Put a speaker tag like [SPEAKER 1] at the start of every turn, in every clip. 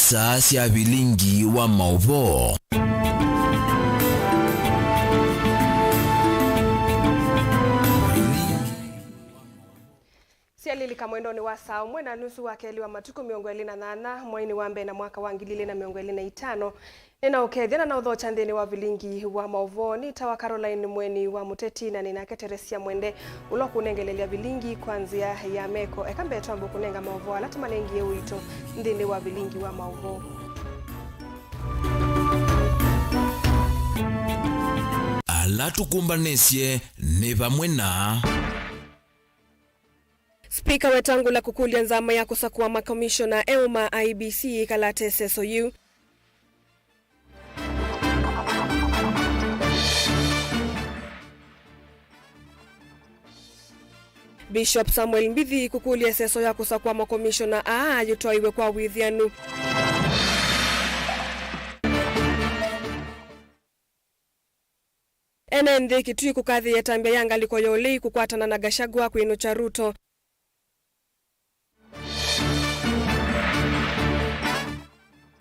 [SPEAKER 1] saa cia vilingi wa mauvo.
[SPEAKER 2] Sialili kamwendoni wa saa umwe na nusu wakeli wa matuku 28 mwini wa mbena mwaka wa 2025 nina ukethia na uthocha nthini wa vilingi wa mauvoni tawa Caroline mweni wa muteti na nina Teresia Mwende ulo kunengelelia vilingi kwanzia ya meko ekambe twambu kunenga mauvo alatuma nengie uito nthini wa vilingi wa mauvo.
[SPEAKER 1] Alatukumbanesye ni vamwe na
[SPEAKER 2] Speaker Wetangula kukulia nzama ya kusakua makomishona EUMA IEBC kalate SSOU. Bishop Samuel Mbithi kukulia SSO ya kusakua makomishona yutoiwe kwa withianu. NND kitui kukathi yetambia yanga liko yolei kukwatana na Gachagua kwinu cha Ruto.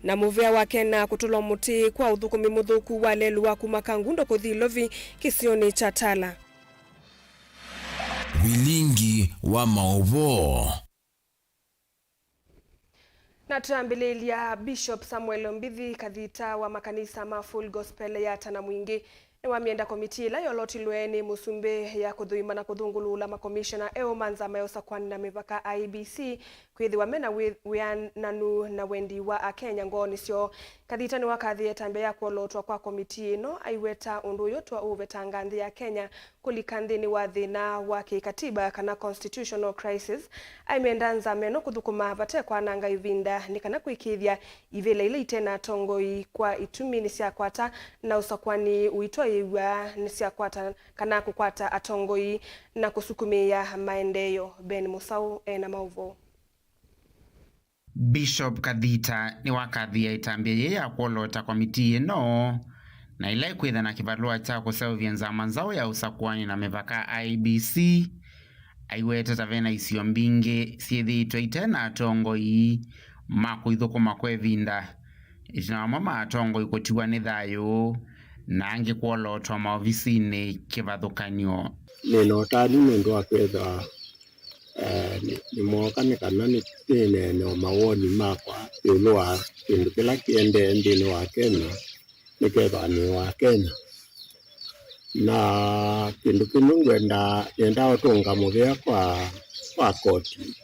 [SPEAKER 2] Na muvea wa Kena kutulwa muti kwa uthukumi muthuku wa lelu wa kumakangundo kuthilovi kisioni cha Tala.
[SPEAKER 1] Vilingi wa mauvo.
[SPEAKER 2] Na tuambililia Bishop Samuel Mbithi kathita wa makanisa ma Full Gospel ya Tana Mwingi wamienda komiti la yoloti lweni musumbe ya kuthuima na kuthungulula makomishona EUMA nzama yosa kwani na mipaka IEBC kwithi wamena wiananu na wendi wa Kenya ngoni sio kathita ni wakathi etambe ya kuolotwa kwa komiti ino aiweta undu yotwa uvetanga nthi ya Kenya kulika nthini wa thina wa kikatiba kana constitutional crisis aimenda nzama ino kuthukuma vate kwa nanga ivinda ni kana kuikithia ivile ile itena tongoi kwa itumi ni siakwata na usakwani uitwa iwa ni siakwata kana kukwata atongoi na kusukumia maendeleo. Ben Musau na mauvo.
[SPEAKER 3] Bishop Kadhita ni wakathi ya itambia ye ya kuolota komiti ino na ila kwitha na kibarua cha kusavia nzama nzao ya usakwani na mipaka IEBC aiweta tavena isio mbingi siethitwe itena atongoi makuithukuma kwevinda itina mama atongoi kutiwa ni thayu na angi kuolotwa maofisini kivathukanio.
[SPEAKER 4] Nino tani mundu wa kwetha ni mwokane kana ni no mawoni makwa yulwa kindu kila kiende ndini wa Kenya ni ketha ni wa Kenya na kindu kinu ngwenda utunga muvea kwa koti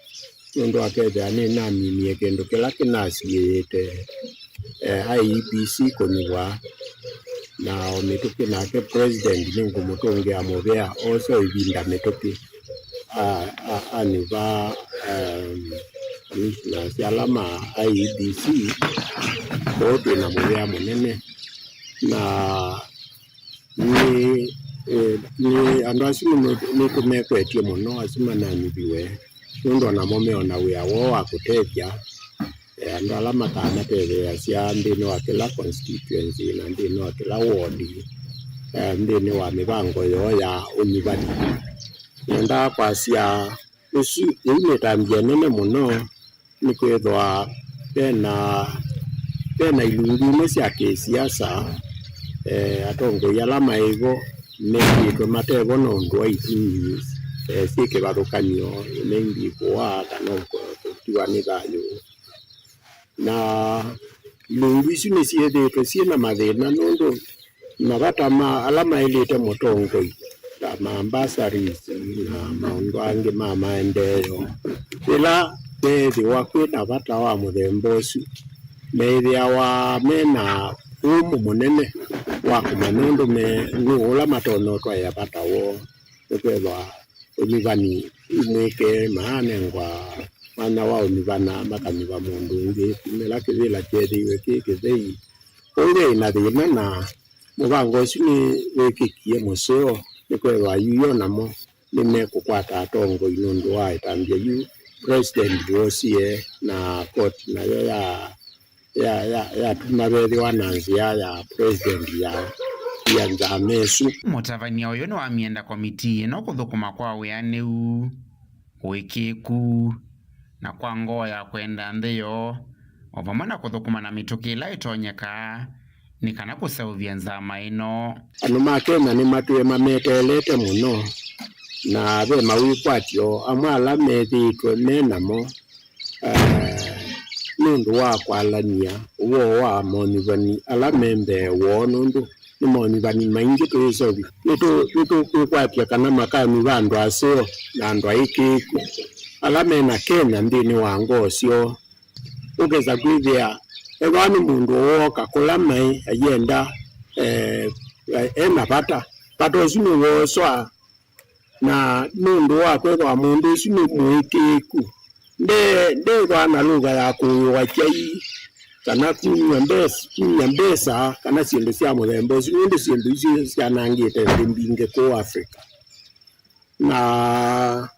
[SPEAKER 4] mundu wa ketha ni naminie kindu kila kinasiite IEBC kuniwa na omituki nake president ningu mutungia muvea also ivinda mituki aniva na sialama IEBC bote na muvea munene na ni andu asimu ni kumekwetie muno asima na nibiwe nundu na momeo wia wo wa kutethia andu ala makana tethea cia ndini wa kila constituency na ndini wa kila ward ndini wa mibango yo ya unyivani nenda kwasia usu imetambia nene muno ni kwethwa pena ilungu cia kisiasa atongoi ala maigo mekitwe matevo nondu wa itumi cikivathukanio nengi kwa kana kutiwa ni thayu na ilungu icio ni ciethitwe ciina mathina nondu mavatama ala mailite mutongoi ta mambasaris na maundu angi ma maendeleo ila bethi wa kwina vata wa muthemba ucio methia wa mena umu munene wa kumanundu ula matonotwa ya vata wo kwethwa univani imwike maanengwa mana wa univana makaniva mundu ungi mela kivila kiethiwe kikithei unge ina thina na muvango ucio ni wikikie museo ni kwethwa yuyo namo ni mekukwata atongo inundu wa itambia yu president wosie na court nayo ya tumabethi wa nanzia ya president ya nzamesu.
[SPEAKER 3] Mutavania uyo ni wamienda komiti ino kuthukuma kwa wianeu wikiku na kwa ngoya kwenda nthio ovamwe na kuthukuma na mituki ila itonyeka ni kana kusauvia nzama ino.
[SPEAKER 4] Anu makena ni matue mametelete muno na be mawikwatyo amwe ala methitwe menamo nundu wa kwalania uwo wa monivani ala membe wo nundu ni monivani maingi tuisovi nitu kwatya kana makani vandu asio na andu aikiku ala mena kena ndini wa ngosio ugeza kwithia egani mundu woka kula mai ayenda ena pata sinu woswa na nundu wa kwa mundu sinu muikiku nde wana lugha ya kuwa chai kana kunya mbesa kana sindu sia muthembo sindu sindu isi cia nangite mbinge ko Africa na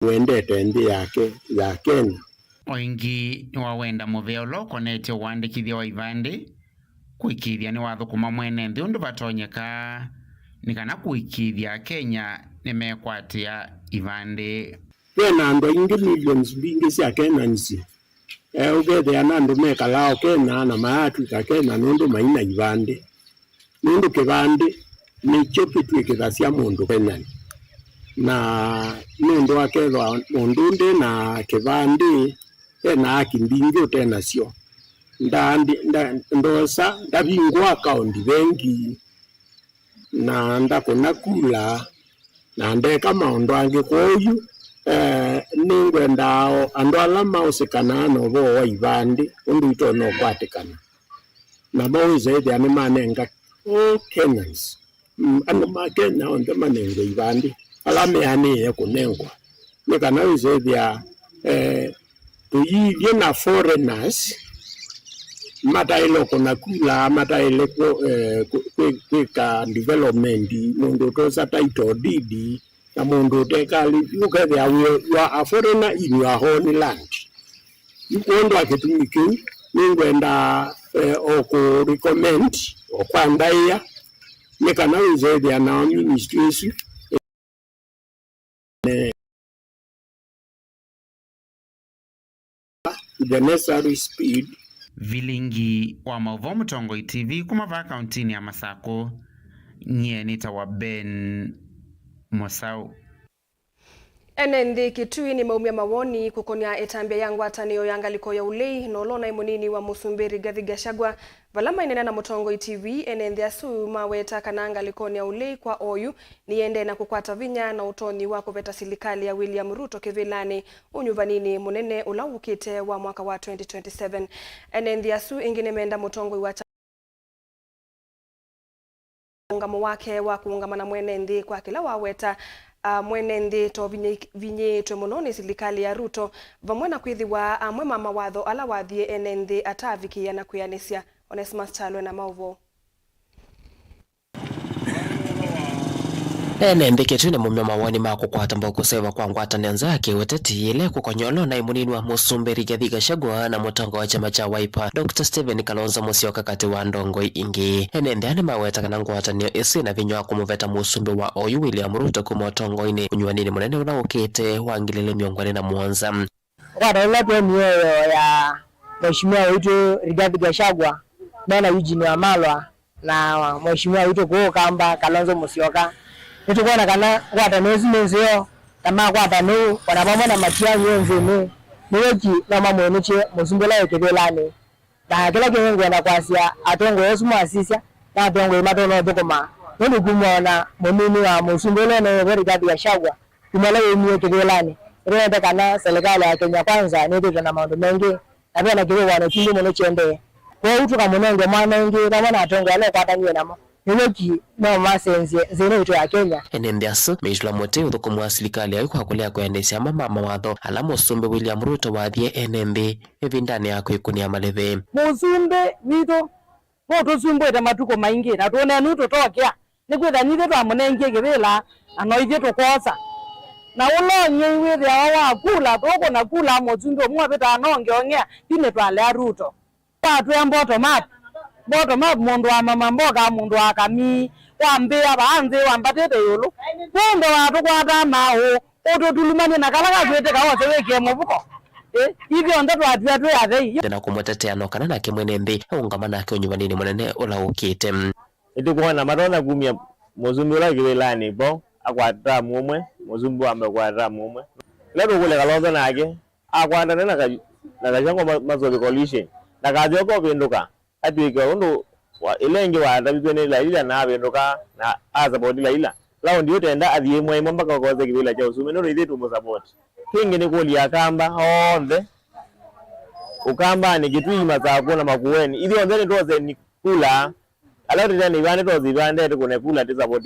[SPEAKER 4] wendete ndi yake ya Kenya.
[SPEAKER 3] Oingi ni wawenda muveo loko nete wandikithia wa ivande kuikithia ni wathukuma mwene nthi undu vatonyeka ni kana kuikithia Kenya ni mekwatia ivande.
[SPEAKER 4] Kwena andu ingi millions bingi cia Kenya nisi ugethe anandu mekalao Kenya na maatu ka Kenya nundu maina ivande nundu kivande ni chopi twikitha cia mundu Kenya na nundu akethwa mundu ndi na kivande na akimbingi utena cio ndosa ndavingwa account bengi na ndakona kula na ndeka maundu angi koyu ningwendao andu ala mausikana no bo wa ivande undu ito no kwatikana na mauze ithia ni manenga Kenyans andu ma Kenya onde manenga ivande ala meani ya kunengwa ni kana uze ithia tuyivye na foreigners matailo kuna kula mataile kweka development mundu tosa title deed na mundu tekali ukethia you are a foreigner in your own land yukondo akitumiki ningwenda oku recommend okwandaia nekana uzethia na ministries the necessary speed.
[SPEAKER 3] Vilingi wa Mauvoo Mutongoi TV kumava kauntini ya Masako nye nita wa Ben Mosau.
[SPEAKER 2] Enendi Kitui ni maumia mawoni kukonia etambia yangu atanio yangaliko ya ulei nolona imunini wa Musumbi Rigathi Gachagua valama inena na Mutongoi TV enendi asu maweta kananga likonia ulei kwa oyu niende na kukwata vinya na utoni wa kuveta silikali ya William Ruto kivilani unyuvanini munene ulawukite wa mwaka wa 2027. Enendi asu ingine menda Mutongoi wa ungamo wake wa kuungamana mwenendi kwa kila waweta mwenendi to vinyetwe munoni silikali ya Ruto vamwe na kwithiwa amwe mama watho ala wathie enendi atavikia na kuyanisya. Onesmus Chalwe na Mauvoo.
[SPEAKER 5] Enendi Kitui ni mumia mawoni mako kwa tambo kuseva kwa ngwatani nzake weteti ile kukonyolo na imunini wa Musumbi Rigathi Gachagua na mutongo wa chama cha Wiper Dr. Stephen Kalonzo Musyoka kati wa Ndongoi ingi. Enendi ane maweta kana ngwatani isi na vinywa kumuveta Musumbi wa oyu William Ruto kumotongo ini unyuanini munene unawukite wangilile miongoni na muonza.
[SPEAKER 6] Wadaula pia mioyo ya Mheshimiwa wetu Rigathi Gachagua na Eugene Wamalwa na Mheshimiwa wetu Kamba Kalonzo Musyoka nitukuona kana kwata nezimezeo kama kwata no wana mama na matia nzene niweji na mama mweneche Musumbela yekebelane na kila kingo kwenda kwasia atongo yesu mwasisia na atongo imatono dokoma ndio kumona mumini wa Musumbela na Rigathi Gachagua kumala yemi yekebelane rwenda kana serikali ya Kenya kwanza ndio na mambo mengi na pia na kiwe wana chindi mwenechende kwa utu kama munenge mwana ngi na mwana atongo ale kwata ngie namo niweji na masenze zeno ito ya Kenya.
[SPEAKER 5] Enendi asu meishula mote uthukumwa serikali ya kwa kulea kuendesha mama mawatho ala Musumbi William Ruto wathie enembe evindani yako ikunia maleve.
[SPEAKER 6] Musumbi wito voto sumbwete matuko maingi na tuone nuto tokea nikwitha nithe twa munenge kivila anoithie tukosa na ulonye withe awa kula toko na kula Musumbi mwa vita anonge ongea ine twalea Ruto patu ya bottom up mundu wa mama mboga mundu wa kami wambia baanze wambatete yolo wendo watu kwata maho ototulumane na kala katwete kawose weke mubuko Ivyo ndo twatwa twathe
[SPEAKER 5] tena kumwetetea nokana nake mwene nthi ungamana nake unyumanini munene ulaukite
[SPEAKER 7] itukuona matona kumia muzumbi ula kiwilani bo akwata mumwe muzumbi wambe kwata mumwe lero kule Kalonzo nake akwata na kachango mazobe coalition na kazi ko binduka atwike undu ilengi wa tabitwe la ila na binduka na azabodi la ila lao ndio tenda athie mwe mpaka koze kiwila cha usumi no ithitu mu support kingi ni kuli akamba onde ukamba ni kitui mazako na makueni ithio ndene toze ni kula ala tena ibane tozi ibane tukune kula support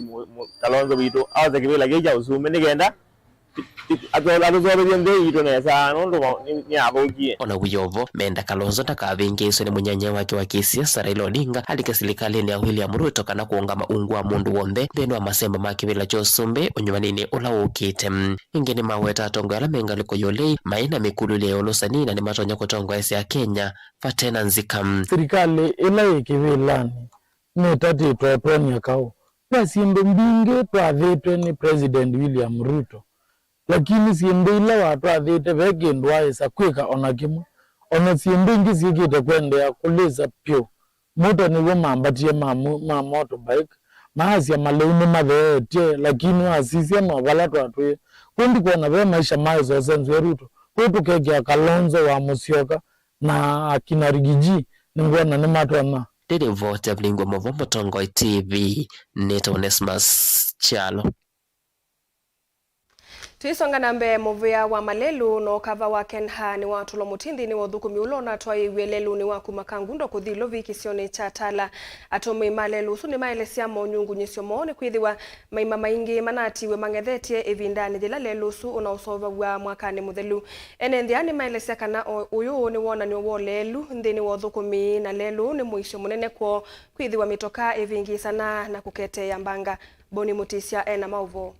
[SPEAKER 7] Kalonzo bitu awaze kiwila geja usumi nigenda
[SPEAKER 5] ona wiyovo menda Kalonzo ndakavingiswe ni munyanya wake wa kisiasa Raila Odinga alika serikalini ya William Ruto kana kuungama ungu wa mundu wonthe thini wa masemba ma kivila cha usumbi unyumanini ulaukite ingeni maweta atongo ala mengaliko yolei maina mikulu ile ulusani na ni matonya kutongo esi ya Kenya Fatena Nzika
[SPEAKER 8] serikali ila ikivilani netati twatwani akao pasimbe mbinge twathitwe ni President William Ruto lakini siembe ila watu athite vekindwa isa kwika ona kimwe ona siembe ingi sikite kwendea kuliza pyo muto niwo mambatie ma motorbike maasi ya maleuni matheetie lakini wasisia no valatu atwe kundi kuona ve maisha maizo senzo Ruto kwetu keke Kalonzo wa Musyoka na akina Rigiji ningona ni matwana
[SPEAKER 5] dede vote blingwa Movombo Tongo TV Neto Onesmus Chalo.
[SPEAKER 2] Tuisonga nambe muvia wa malelu no kava wa Kenha ni watu lo mutindi ni wathukumi ulona twai welelu ni waku makangundo kuthilo vikisione cha tala atomi malelu suni maelesia monyungu nyisio moone kwithiwa maima maingi manati we mangethetie evindani dila lelu su unausova wa mwakani muthelu ene ndiani maelesia kana uyu ni wona ni wo lelu ndini wathukumi na lelu ni muisho munene kwa kwithiwa mitoka evingi sana na kukete ya mbanga Boni Mutisia ena mauvo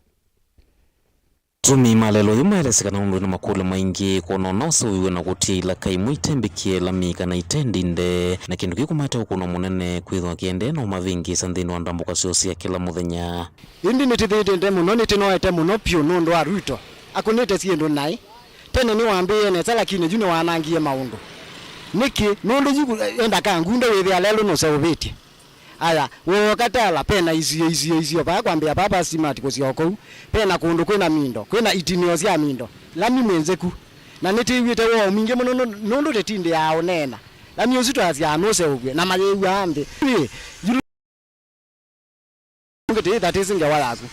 [SPEAKER 9] Tumi malelo yumaelesekana undu na makule maingi kononosa uiwe na kutila kaimwitembikie lamika na itendinde na kindu kikumata ukuno munene kwithwa kiende na umavingi sandhini wandambuka siosia kila muthenya
[SPEAKER 10] indi nitithitinde muno nitinoete muno pyu nundu wa Ruto akunite siendu nai tene ni wambie nesa lakini june wanangie maundu niki nundu yuku enda kangunda withia lelo no seuviti aya wokatala pena izio pa kwambia papa simati kusioko pena kundu kwina mindo kwina itinio cia mindo lami mwenzeku na nitiwite wo mingi muno nundu tetinde yao nena lami uzito acia anose ubwe na mayewu ambe ngete that is ngewa yaku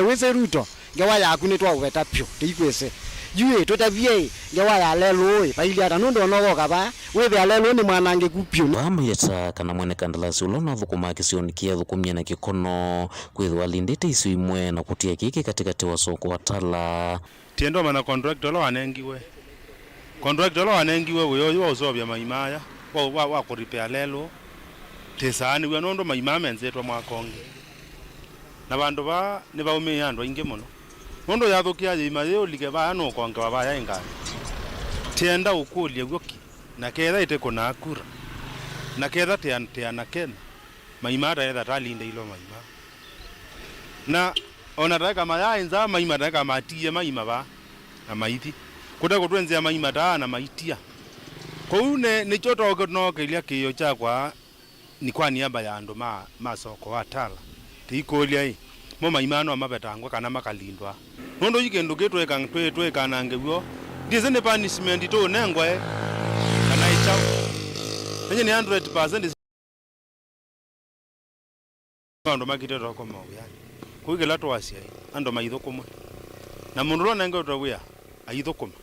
[SPEAKER 10] withe Ruto ngewa yaku ni twaweta pyo tikwese yue tutavie ngewa ya lelo paili ata nundu onogo kaba withe lelo ni mwanange kupyo
[SPEAKER 9] Bama yeta kana mwene kandalasi ulona thukuma kisioni kia thukumia na kikono kwithwa lindite isu imwe na kutia kiki katikati wa soko watala
[SPEAKER 11] tiendo mana contractor lo anengiwe weyo yo uzobya maimaya wa ku repair lelo tesani we nondo maimama enzetwa mwakonge na bandu ba ni baume yandu inge muno nondo yathukia yima yo like ba no konge baba yainga tienda ukulie gwoki na ketha ite kuna akura na ketha tiana ken maima da talinde ilo maima na ona daga mayainza maima daga matie maima ba na maiti kuda kutwenze maima da na maitia kwa une ni choto no kelia kiyo chakwa ni kwa niaba ya ando masoko watala tikolia hii mo maima no amabetangwa kana makalindwa nondo yikendo ketwe kana ngewo ndize ne punishment to nengwe kana ichao enye ni 100% ando makitero kwa mauya kuigela to asia ando maithukuma na mundu lo nengo to wia aithukuma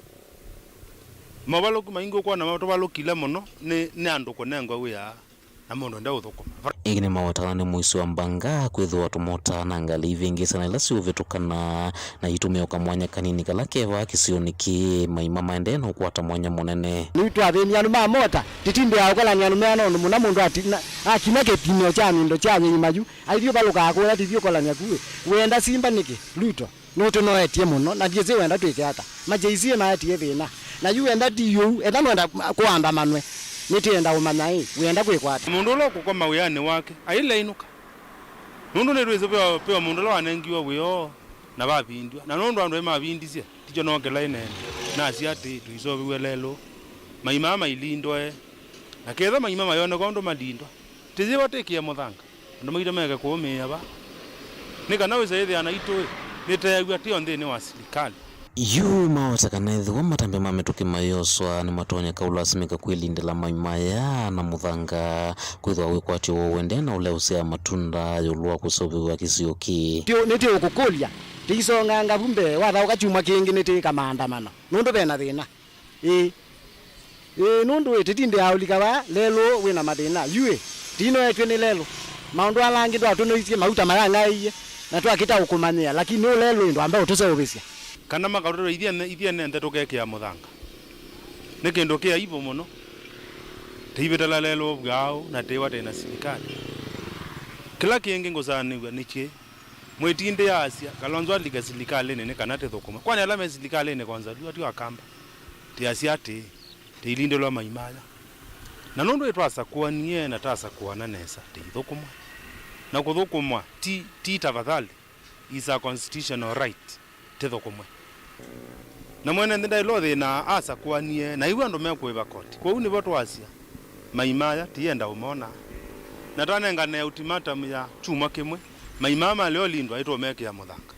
[SPEAKER 11] mabaloku maingo kwa na mato balokile muno ni ando ko nengo wia na mundu nda uthukuma
[SPEAKER 9] igine mawatalani muisu wa mbanga kwithwa tumota na ngali ivingi sana ila si uvitukana na itumio kamwanya kanini kala keva kisioni ki maima maende no kwata mwanya munene
[SPEAKER 10] ni twathini anu ma mota titinde ya ukala nyanu mena no muna mundu akinake pinyo cha mindo cha nyenyi maju aithio baluka akora tithio kola nyakuwe wenda simba niki Ruto no to etie muno na thieze wenda twike ata majeizie na etie thina na yu wenda diyo enda no enda kuanda manwe nitienda umanyai wenda kwikwata
[SPEAKER 11] mundu lo kukoma wiyani wake aile inuka mundu ne rweze pewa mundu lo anengiwa wiyo na babindwa na nondo andu mabindisia ticho nokela inene na asiati tuisobiwe lelo maimama ilindwe na ketha maimama yone kondo malindwa tiziba tekia muthanga ndo maida mega kuumia ba nika nawe zaidi anaitwe nitayagwa tio ndini wa serikali
[SPEAKER 9] yu maotakanethwa matambe mametuki mayoswa ni matonya kaulasimika kwilindela maimaya na muthanga kwithwa wikwatio wende na ule usea matunda yulwa kusobiwa kisioki
[SPEAKER 10] tio niti ukukulia tisonga ngabumbe watha ukachuma kingi niti kamandamano nundu bena thina nundu titinde aulika ba lelo wina mathina yue tino etwe ni lelo maundu alangi ndo atunoisie mauta marangai na twakita ukumanyia lakini no lelo ndo ambao tuseubisia
[SPEAKER 11] kana makaruro ithia nende tukekea muthanga ni kindu kia ibo muno tibetala lelo bwao na tewa tena serikali kila kingi ngozanigwa niche mwetinde ya Asia Kalonzo aliga serikali nene kana te thukuma kwani alama serikali ne kwanza ati akamba ti Asia te ilinde lwa maimaya na nondo etwasa kuanie na tasa kuana nesa te thukuma na kuthukuma ti tafadhali is a constitutional right te thukuma na mwene ndenda ilothe na asa kuanie na iwe ndo mekwiba koti kwa uni boto Asia maimaya tienda umona na tanenga na ultimatum ya chuma kimwe maimama leo lindwa ito meke ya muthanga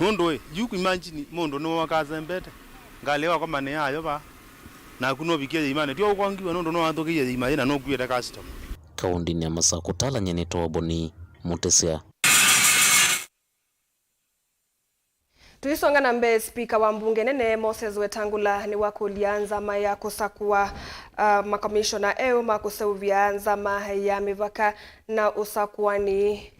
[SPEAKER 11] nondo yuku imagine mondo no wakaza mbete ngalewa kama ne ayo ba na kuno bikie imane tio kwangiwa nondo no athukie imane na no kuira customer
[SPEAKER 9] kaundi ni Masako tala nyene toboni Mutesia.
[SPEAKER 2] Tuisonga na mbe spika wa mbunge nene Moses Wetangula ni wakulianza maya kusakua makomishona makuseuvia nzama ya mivaka na usakuani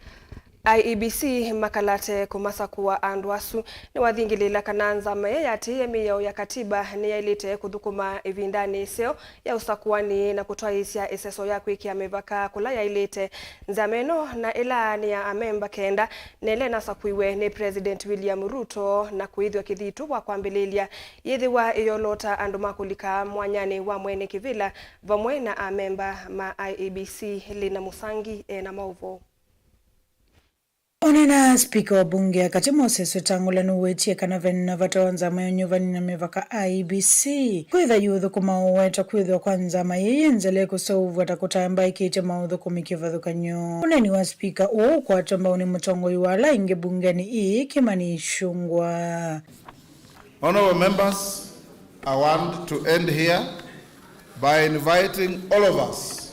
[SPEAKER 2] IEBC makalate kumasakua andwasu ni wathingilila kananza mayati emiyo ya katiba ni yailite kuthukuma ivindani seo ya usakuani na kutwaisya iseso ya kwikia mivaka kula yailite nzameno na ilani ya amemba kenda nele nasakuiwe ni President William Ruto na kuithwa kithitu wa kwambililia yithiwa iyolota andu makulika mwanyani wa mwene kivila vamwe na amemba ma IEBC Lina Musangi na mauvo.
[SPEAKER 12] Onena spika wa bunge akati Moses Wetangula nuwetie kana venna vatonza mayonyuvani na mevaka IEBC kwitha yuthu kumauweta kwithwa kwanza mayeyenzele kusauvu atakutamba ikite mauthu kumikivathukanyo. Uneni wa spika uu kwa tamba uni mutongoi wala inge bungeni ii Kimani Ichung'wah.
[SPEAKER 13] Honorable members, I want to end here by inviting all of us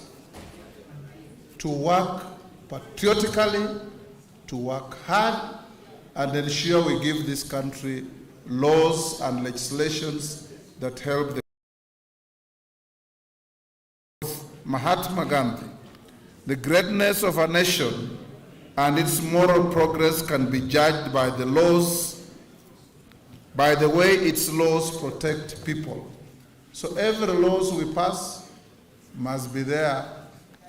[SPEAKER 13] to work patriotically, to work hard and ensure we give this country laws and legislations that help the Mahatma Gandhi. The greatness of a nation and its moral progress can be judged by the laws, by the way its laws protect people. So every laws we pass must be there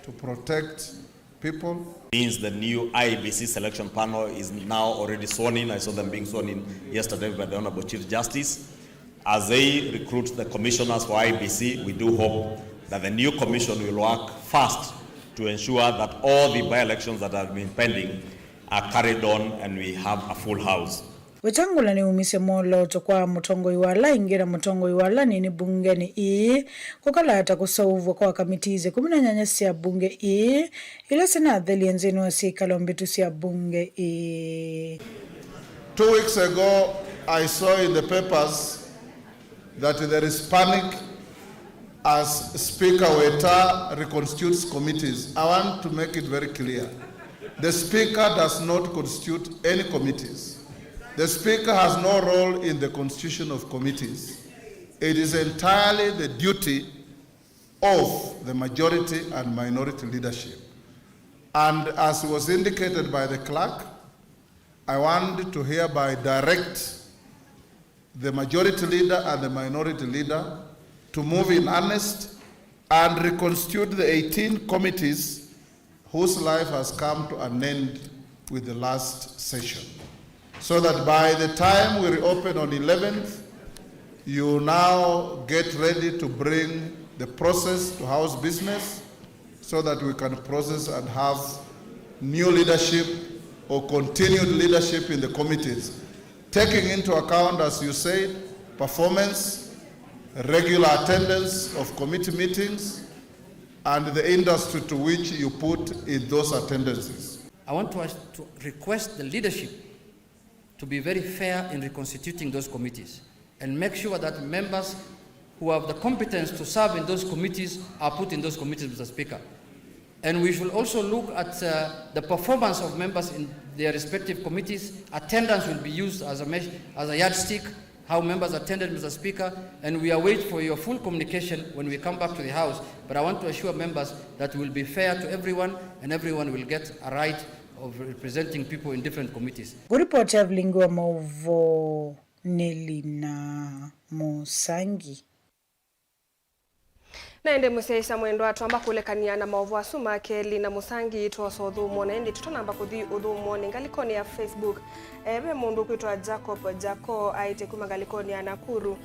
[SPEAKER 13] to protect people.
[SPEAKER 14] Means the new IEBC selection panel is now already sworn in. I saw them being sworn in yesterday by the Honorable Chief Justice. As they recruit the commissioners for IEBC, we do hope that the new commission will work fast to ensure that all the by-elections that have been pending are carried on and we have a full house.
[SPEAKER 12] Wetangula ni umise molo tokwa mutongoi wala ingira mutongoi wala nini bungeni ii kukala hata kusauvu kwa kamitize kumina nyanyasi ya bunge ii ila sena adheli enzenu wa si kalombitu si ya bunge ii.
[SPEAKER 13] 2 weeks ago, I saw in the papers that there is panic as Speaker Weta reconstitutes committees. I want to make it very clear. The Speaker does not constitute any committees. The Speaker has no role in the constitution of committees. It is entirely the duty of the majority and minority leadership. And as was indicated by the clerk, I want to hereby direct the majority leader and the minority leader to move in earnest and reconstitute the 18 committees whose life has come to an end with the last session, so that by the time we reopen on 11th, you now get ready to bring the process to House business so that we can process and have new leadership or continued leadership in the committees, taking into account, as you said, performance, regular attendance of committee meetings, and the industry to which you put in those attendances.
[SPEAKER 15] I want to request the leadership to be very fair in reconstituting those committees and make sure that members who have the competence to serve in those committees are put in those committees, Mr. Speaker. And we should also look at the performance of members in their respective committees. Attendance will be used as a yardstick, how members attended, Mr. Speaker, and we await for your full communication when we come back to the House. But I want to assure members that we will be fair to everyone, and everyone will get a right of representing people in different committees.
[SPEAKER 12] Kuripoti ya Vilingi wa Maovo, Nelina Musangi.
[SPEAKER 2] Naende museisa mwendo atu amba kulekania na maovu asuma ke Lina Musangi tuwaso udhumo na endi tutona amba kudhi udhumo ni ngalikoni ya Facebook ebe mundu kuitwa Jacob aite kuma ngalikoni ya Nakuru.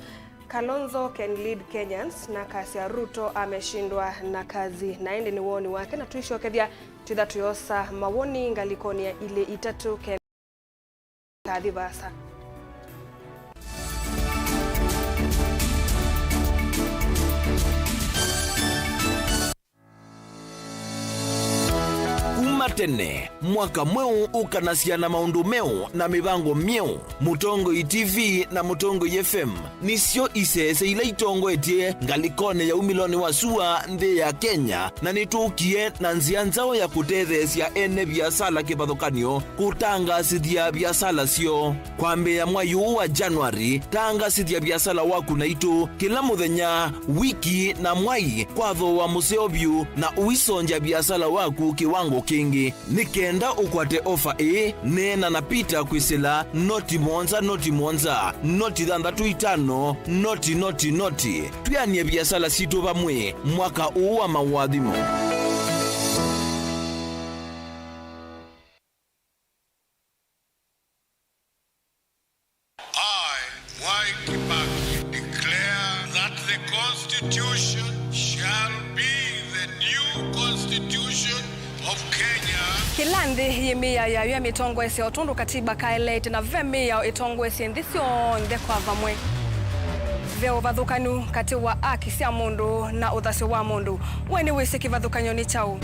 [SPEAKER 2] Kalonzo can lead Kenyans na kasi ya Ruto ameshindwa na kazi na endi ni woni wake na tuisho kedia tuida tuyosa mawoni ngalikoni ya ile itatu ke kadhibasa.
[SPEAKER 1] Tene mwaka mweu ukanasia na maundu meu na mibango mieu Mutongo TV na Mutongo FM nisio isese ila itongo etie ngalikone ya umiloni wa sua nde ya Kenya na nitukie na nzianzao ya kutethesia ene biasala kibadhokanio kutanga sidia biasala sio kwambe ya mwayu wa Januari tanga sidia biasala waku na itu kila muthenya wiki na mwai kwatho wa museo biu na uisonja biasala waku kiwango kingi nikenda ukwate ofa nena na pita kwisila noti monza noti thandatu itano noti tuyanie biasala situ bamwe mwaka uu wa mawadhimo.
[SPEAKER 2] Kilandi yemia ya mitongo ese otundu katiba kaelete na vemi ya itongo ese ndisio nde kwa vamwe. Veo vadhukanu kati wa akisi ya mundu na uthasi wa mundu. Weni wisi kivadhukanyo ni chau.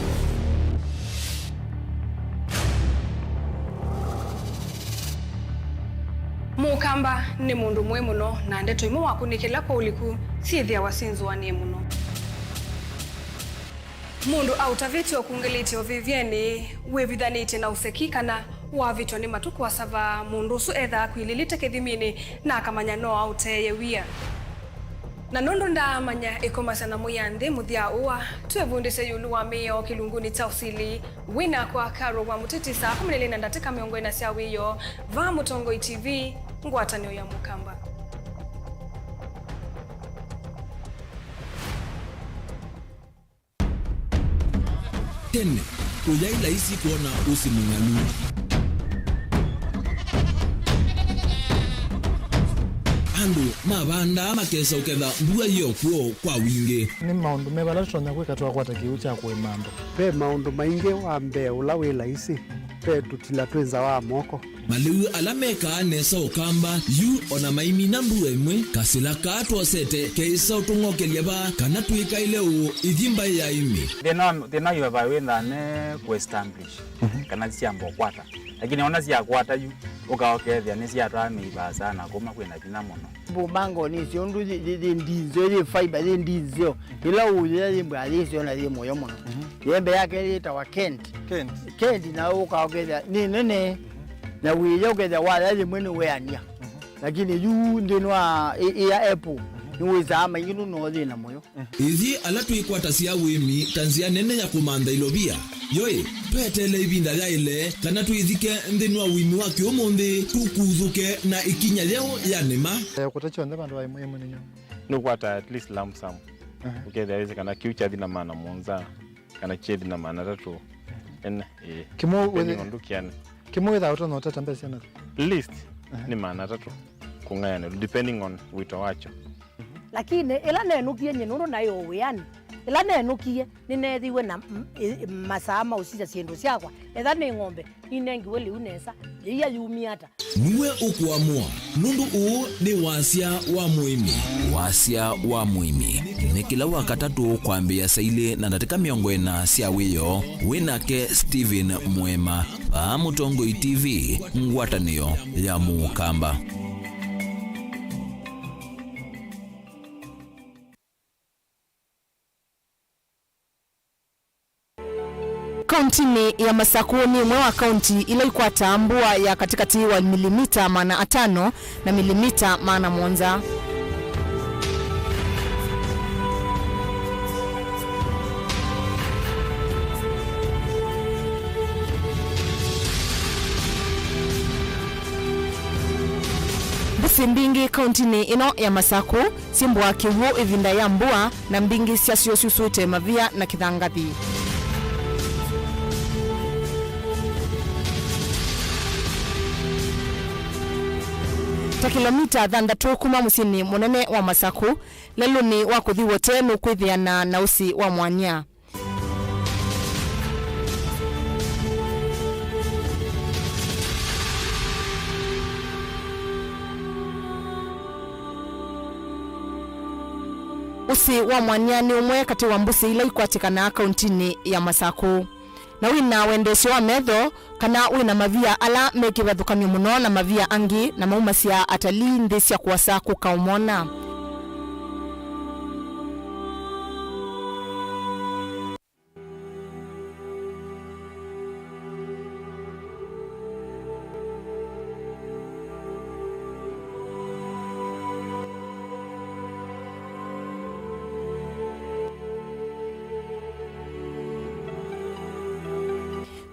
[SPEAKER 2] Mukamba ni mundu mwe muno na ndeto imu wakunikila kwa uliku sithia wasinzu wa nie muno. Mundu autaviti okungiliti ovivyeni wevithanite na usekikana wavitwa ni matuku wasava mundu su etha kwililite kithimini na akamanya no auteye wia. Na nondo ndamanya ikomasana muyanthi muthia uwa twevundise yulu wa mio kilunguni cha usili wina kwa karo wa mutitisa 14 ndatika miongo ina cia wiyo va Mutongo TV ngwatanio ya Mukamba.
[SPEAKER 1] Tene, uyaila isi kuona usimungalu. Andu, mabanda makesa uketha mbua hiyo kuo kwa wingi.
[SPEAKER 8] Ni maundu mebala tutonya kwika tuwakwata kiucha kwe mambo.
[SPEAKER 16] Pe maundu maingi wambe ula wila isi. Pe tutila twenza wa moko.
[SPEAKER 1] Maliu alameka nesa ukamba yu ona maimi na mbua imwe kasila kato sete keisa utungokelia ba kana tuika ileu idhimba ya imi.
[SPEAKER 17] Thina yu eba wenda ne ku-establish kana siambo kwata. Lakini ona siya kwata yu ukaokethia ni siya twa meiba sana kuma kwena thina muno.
[SPEAKER 6] Bumango ni siondu ndizo ye fiber ye ndizo ila uye ye mbali siona ye moyo muno. Yembe yake itawa Kent na ukaokethia ni nene na wiye ukethia wala ye mwene weania. Lakini yu ndinwa ya Apple niwezama inginu no thina moyo.
[SPEAKER 1] Ithi ala tuikwata cia wimi tanzia nene ya kumanda ilobia. Yoi, twetele ibinda ya ile kana tuithike ndinwa wimi wa kiumundi tukuthuke na ikinya leo ya nema.
[SPEAKER 8] Kutacho nda bandu wa imwe ninyo.
[SPEAKER 7] Nukwata at least lump sum. Ukethia weze kana kiucha thina maana monza kana chedi na maana tatu.
[SPEAKER 8] Kimo wethe kimo wetha utono utata mbesi na
[SPEAKER 7] list ni maana tatu kungayana depending on wito wacho.
[SPEAKER 18] Lakini ila nenu kienye nuru nayo wiani ila nenukie ninethiwe na masama usija siendo siakwa etha ni ng'ombe inengiwe liu nesa iya yumiata
[SPEAKER 1] niwe ukuamua nundu uu ni wasia wa muimi. Wasia wa muimi ni kila wakatatu kwambia saili na ndatika miongo ina sia wiyo winake Steven Mwema pa Mutongoi TV ngwatanio ya Mukamba.
[SPEAKER 19] Kauntini ya Masaku ni mwe wa kaunti ile ikwata mbua ya katikati wa milimita 500 na milimita 700. Busi mbingi kauntini ino ya Masaku simbwa kiwu ivinda ya mbua na mbingi siasio susute mavia na kithangathi. Ta kilomita 3 kuma musini munene wa Masaku leluni wa kuthi wote nukwithiana na usi wa mwanya. Usi wa mwanya ni umwe kati wa mbusi ile ikwatikana kauntini ya Masaku. Na wina wendesho wa metho kana wina mavia ala mekivathukanio muno na mavia angi na maumasia atalii nthi cia kuasa kukaumona.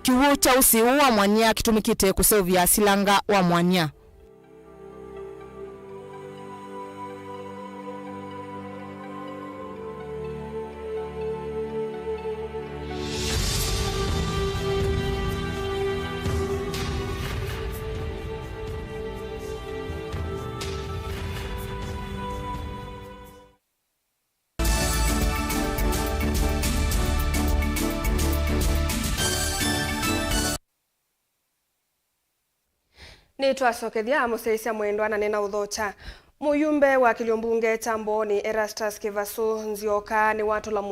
[SPEAKER 19] Kiwu cha usi wa mwanya kitumikite kusovya silanga wa mwanya.
[SPEAKER 2] Ni twasokethia museisia mwendo ananena uthocha. Muyumbe wa Kiliumbunge tambo ni Erastus Kivasu Nzioka ni watu la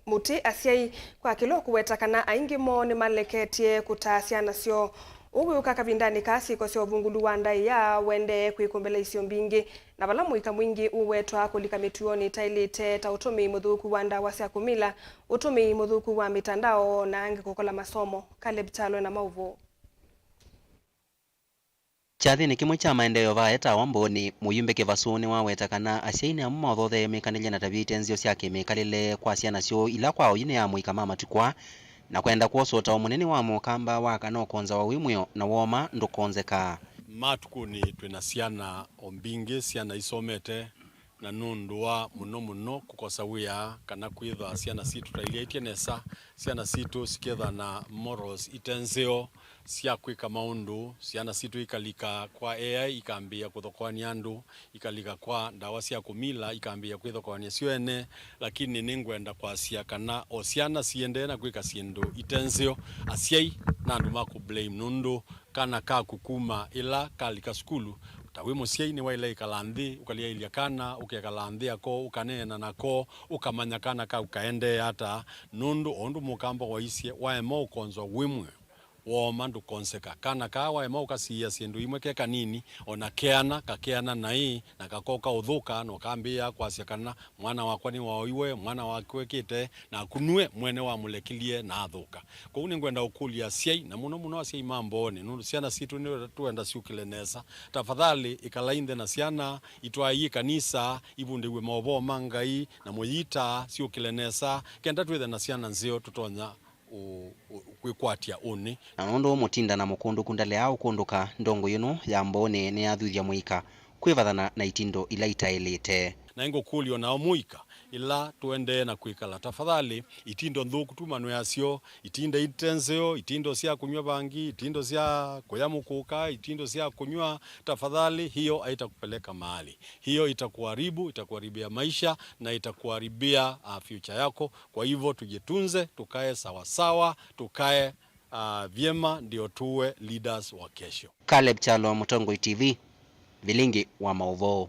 [SPEAKER 2] muti asiai kwa kilo kuwetakana aingi mo ni maleketie kutasia nasio. Ugu ukakavindani kasi kwa sio vungulu wanda ya wende kuikumbele isio mbingi na vala muika mwingi uwetwa kulika mituoni tailite ta utumi mudhuku wanda wasia kumila utumi mudhuku wa mitandao na angi kukola masomo. Caleb Chalo na mauvo.
[SPEAKER 20] Chathi ni kimwe cha maendeleo vaeta wamboni muyumbe Kivasu ni wawetakana asiaini amma othothe mekanile na tabite nzio siake mekalile kwa siana sio ila kwa oyine ya muikama matukwa na kwenda kuosota omuneni wa Mukamba wakana okonza wa wimwyo na woma ndukonzeka.
[SPEAKER 21] Matuku ni twina siana ombingi siana isomete na nundua muno kukosa wia kana kwitha siana situ tailiatie nesa siana situ siketha na morals itenzeo sia kwika maundu siana situ ikalika kwa AI ikambia kuthokoania andu ikalika kwa ndawa sia kumila ikambia kwithokoania siwene lakini ningwenda kwa sia kana o siana siende na kwika sindu itenzeo asiai na andu maku blame nundu kana ka kukuma ila kalika skulu tawe musiai ni waila ikalanthi ukalia ilia kana ukekalanthi ako ukanena nako ukamanya kana ka ukaende hata nundu ondu Mukamba waisie waemo ukonzwa wimwe woma ndukonseka kana ka waemo ukasiya sindu imwe ke kanini ona kakeana nai na kakoka uthuka no kambia kwasia kana mwana wakwa ni waiwe mwana wakwe kite na kunwe mwene wa mulekilie na athuka kwa uni ngwenda ukulia siai na muno asiai mamboni nundu siana situ ni tuenda siukile nesa tafadhali ikalainde na siana itwai kanisa ibundewe maobo mangai na moyita siukile nesa kenda twethe na siana nzio tutonya kwikwatia uni
[SPEAKER 20] na nondo mutinda na mukundu kundale au kunduka ndongo yuno ya mbone ni athuthia muika kwivathana na itindo ila itailite
[SPEAKER 21] na ingo kulio na muika ila tuende na kuikala. Tafadhali itindo nthuku tu manu yasio itinda itenzeo itindo cia kunywa bangi itindo cia kuyamukuka itindo cia kunywa, tafadhali hiyo haitakupeleka mahali. Hiyo itakuharibia maisha na itakuharibia future yako. Kwa hivyo tujitunze, tukae sawa sawa, tukae vyema, ndio tuwe leaders wa kesho.
[SPEAKER 20] Caleb Chalo, Mutongo TV, Vilingi wa Mauvoo.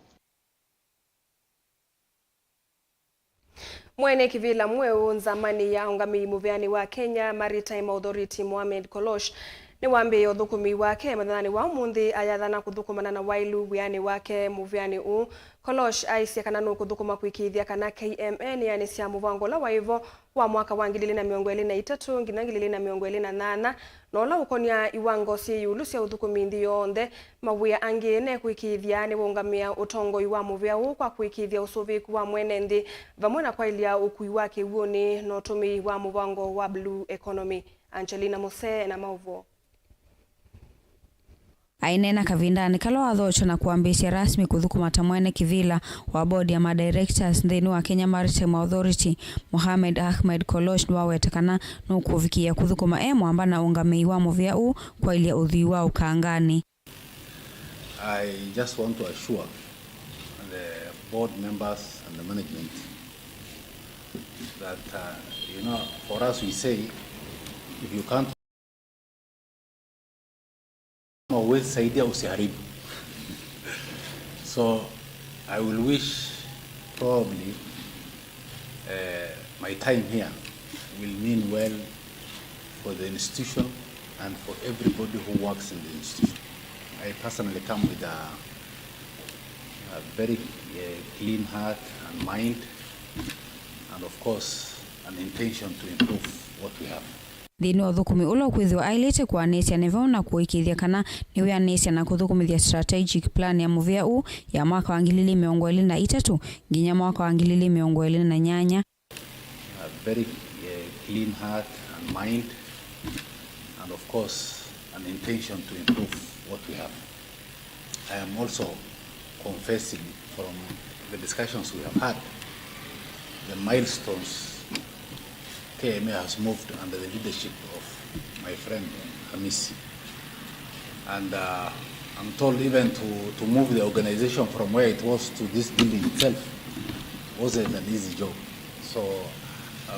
[SPEAKER 2] Mwene kivila mweu nzamani ya ungami muveani wa Kenya Maritime Authority Mohamed Kolosh ni wambi uthukumi wake mathani wa umundi ayathana kuthukumana na wailu wiani wake muveani u. Kolosh aisya kana no kuthukuma kwikithia kana KMN yani cia muvango la waivo wa mwaka wa 2023 nginya 2028 nola ukonia iwango cia yulu cia uthukumi nthi yonthe mawia angine kwikithia ni wongamia utongo iwa muvea u kwa kwikithia usuviku wa mwene nthi vamwe na kwailia ukui wake uoni no tumi wa muvango wa blue economy. Angelina Mose na Mauvo.
[SPEAKER 4] Ainena kavindani kalo wathocho na kuambisha rasmi kuthukumata mwene kivila wa bodi ya madirectors nthini wa Kenya Maritime Authority Mohamed Ahmed Kolosh niwawetekana no kuvikia kuthukuma mwamba na ungamei wa muvia u kwa ilia uthi wa ukangani.
[SPEAKER 22] I just want to assure the board members and the management that for us we say if you can't always saidia usiharibu. So I will wish probably my time here will mean well for the institution and for everybody who works in the institution. I personally come with a very clean heart and mind, and of course an intention to improve what we have.
[SPEAKER 4] Thini uthukumi ulo kwithwa ailete kuanisya nevo na kuikithia kana niwe anisya na kuthukumithia strategic plan ya muvia u ya mwaka wa 2023 nginya mwaka wa 2028.
[SPEAKER 22] A very clean heart and mind, and of course an intention to improve what we have. I am also confessing from the discussions we have had the milestones KMA has moved under the leadership of my friend Hamisi. And I'm told even to move the organization from where it was to this building itself wasn't an easy job. So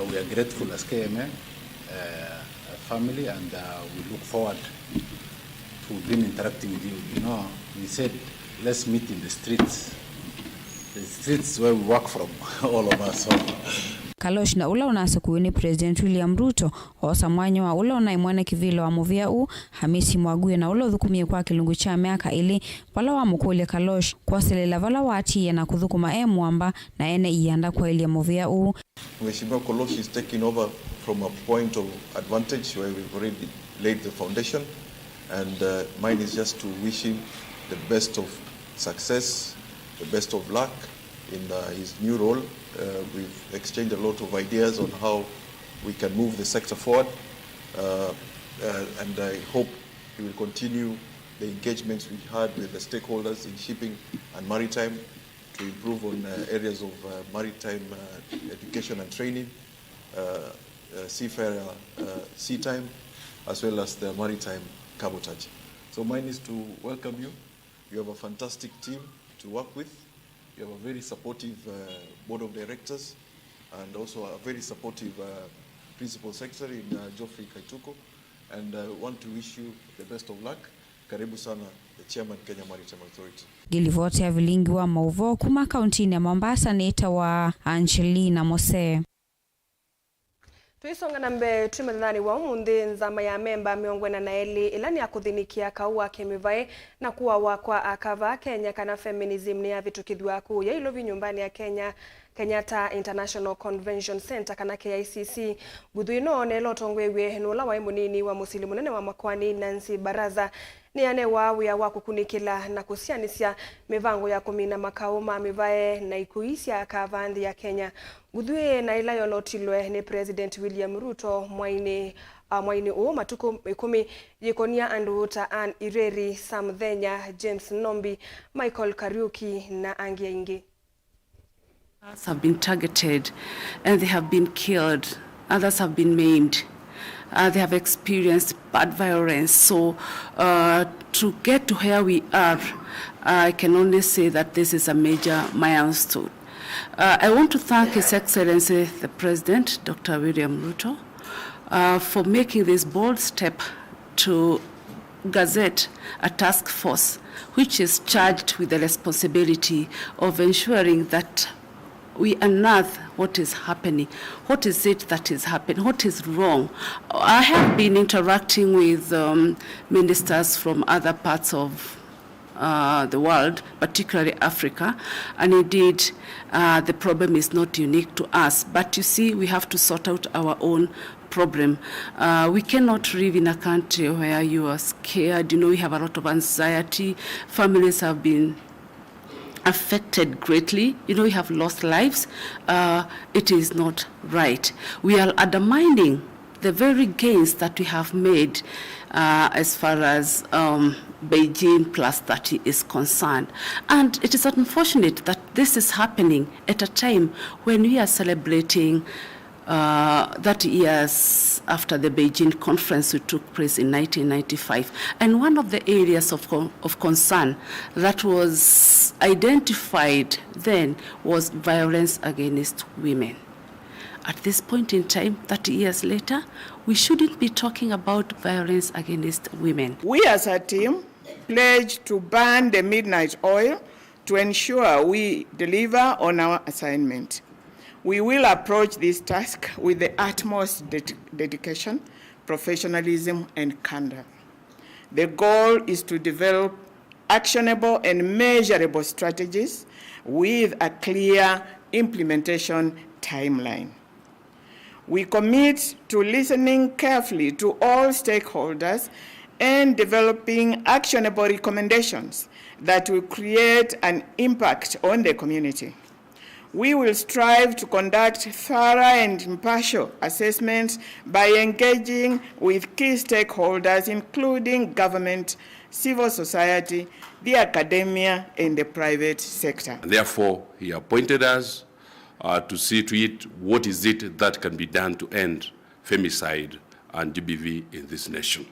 [SPEAKER 22] we are grateful as KMA family, and we look forward to being interacting with you. You know, we said let's meet in the streets where we work from, all of us. So,
[SPEAKER 4] Kalosh na ula unasa kuini President William Ruto osa mwanyo wa ula unaimwane kivilo wa muvia u Hamisi Mwaguye na ula uthukumie kwa kilungu cha miaka ili wala wa mukule Kalosh kwa selela vala wati na kuthukuma mwamba na ene ianda kwa ili ya muvia u.
[SPEAKER 23] Mheshimiwa Kolosh is taking over from a point of advantage where we've already laid the foundation, and mine is just to wish him the best of success, the best of luck in his new role. We've exchanged a lot of ideas on how we can move the sector forward, and I hope he will continue the engagements we had with the stakeholders in shipping and maritime to improve on areas of maritime education and training, seafarer sea time, as well as the maritime cabotage. So mine is to welcome you. You have a fantastic team to work with. You have a very supportive board of directors, and also a very supportive principal secretary in Geoffrey Kaituko. And I want to wish you the best of luck. Karibu sana, the chairman Kenya Maritime Authority.
[SPEAKER 4] Gilivote ya Vilingi wa Mauvo kuma kauntini ya Mombasa nita wa Angelina Mose.
[SPEAKER 2] Tuisonga nambe tumadhani wa umundi nzama ya memba miongwena na eli ilani ya kuthinikia kauwa kemivae na kuwa wakwa akava Kenya kana feminism ni ya vitu kidhua kuu ya ilovi nyumbani ya Kenyatta International Convention Center kana KICC gudhuino nelo tongwewe nula wa imunini wa musilimu nene wa makwani Nancy Baraza ni ane wawia wakukunikila na kusianisya mivango ya kumina makauma mivae na ikuisya akavandi ya Kenya gudhuye na ila yolotilwe ni President William Ruto mwaini matuku 10 jikonia Anduta Ann Ireri Samthenya James Nombi Michael Kariuki na Angia Ingi.
[SPEAKER 3] Have been targeted and they have been killed. Others have been maimed. They have experienced bad violence. So to get to where we are, I can only say that this is a major milestone. I want to thank His Excellency the President, Dr. William Ruto, for making this bold step to gazette a task force which is charged with the responsibility of ensuring that we unearth what is happening. What is it that is happening? What is wrong? I have been interacting with ministers from other parts of the world, particularly Africa, and indeed the problem is not unique to us. But you see, we have to sort out our own problem. We cannot live in a country where you are scared. You know, we have a lot of anxiety. Families have been affected greatly. You know, we have lost lives. It is not right. We are undermining the very gains that we have made as far as Beijing plus 30 is concerned. And it is unfortunate that this is happening at a time when we are celebrating 30 years after the Beijing conference which took place in 1995. And one of the areas of concern that was identified then was violence against women. At this point in time, 30 years later, we shouldn't be talking about violence against women.
[SPEAKER 5] We as a team pledge to ban the midnight oil to ensure we deliver on our assignment. We will approach this task with the utmost dedication, professionalism, and candor. The goal is to develop actionable and measurable strategies with a clear implementation timeline. We commit to listening carefully to all stakeholders and developing actionable recommendations that will create an impact on the community. We will strive to conduct thorough and impartial assessments by engaging with key stakeholders, including government, civil society, the academia, and the private sector.
[SPEAKER 10] Therefore, he appointed us to see to it what is it that can be done to end femicide and GBV in this nation.